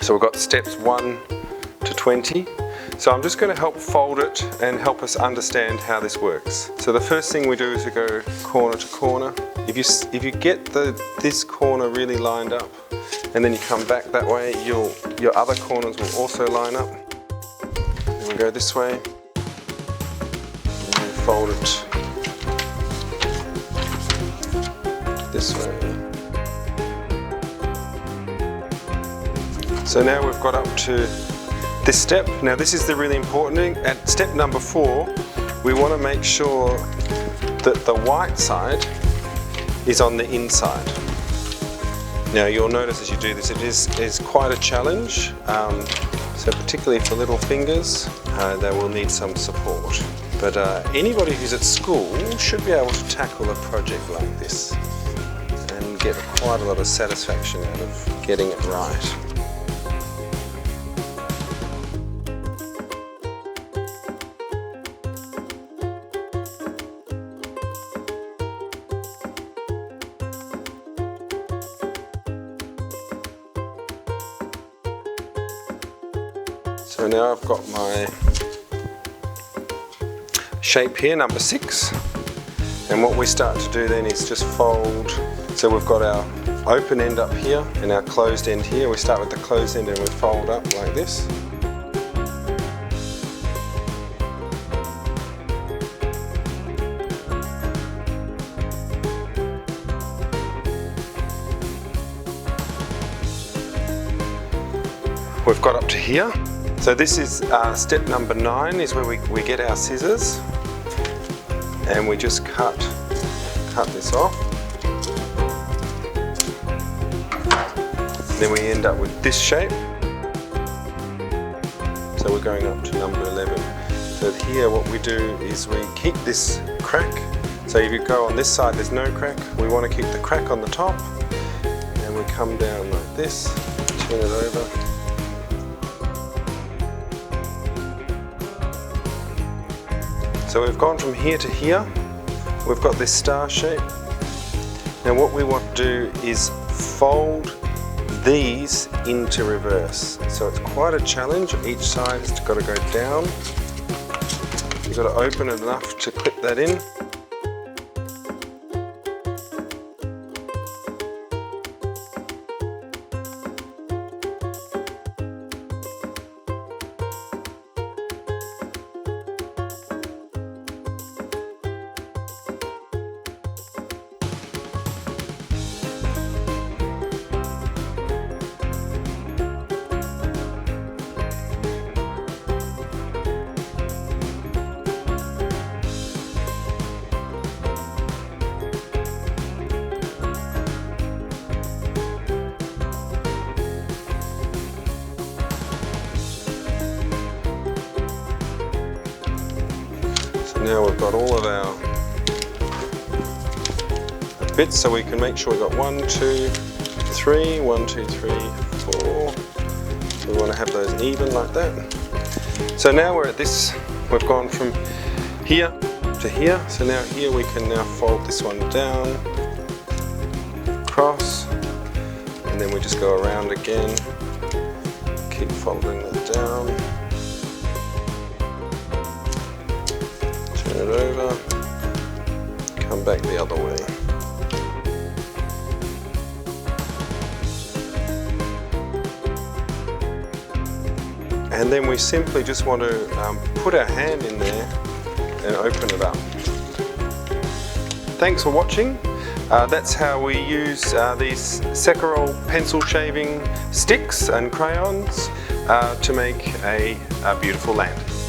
So we've got steps 1 to 20. So I'm just going to help fold it and help us understand how this works. So the first thing we do is we go corner to corner. If you get this corner really lined up and then you come back that way, your other corners will also line up. Then we go this way and then fold it this way. So now we've got up to this step. Now this is the really important thing. At step number 4, we want to make sure that the white side is on the inside. Now you'll notice as you do this, it is quite a challenge. So particularly for little fingers, they will need some support. But anybody who's at school should be able to tackle a project like this and get quite a lot of satisfaction out of getting it right. So now I've got my shape here, number 6, and what we start to do then is just fold. So we've got our open end up here and our closed end here. We start with the closed end and we fold up like this. We've got up to here. So this is step number 9, is where we get our scissors and we just cut this off. Then we end up with this shape. So we're going up to number 11. So here what we do is we keep this crack. So if you go on this side there's no crack. We want to keep the crack on the top and we come down like this, turn it over. So we've gone from here to here, we've got this star shape. Now what we want to do is fold these into reverse. So it's quite a challenge, each side has got to go down. You've got to open it enough to clip that in. Now we've got all of our bits, so we can make sure we've got 1, 2, 3, 1, 2, 3, 4. So we want to have those even like that. So now we're at this, we've gone from here to here. So now here we can now fold this one down, across, and then we just go around again, keep folding that down. Turn it over, come back the other way. And then we simply just want to put our hand in there and open it up. Thanks for watching. That's how we use these Seccorell pencil shaving sticks and crayons to make a beautiful lantern.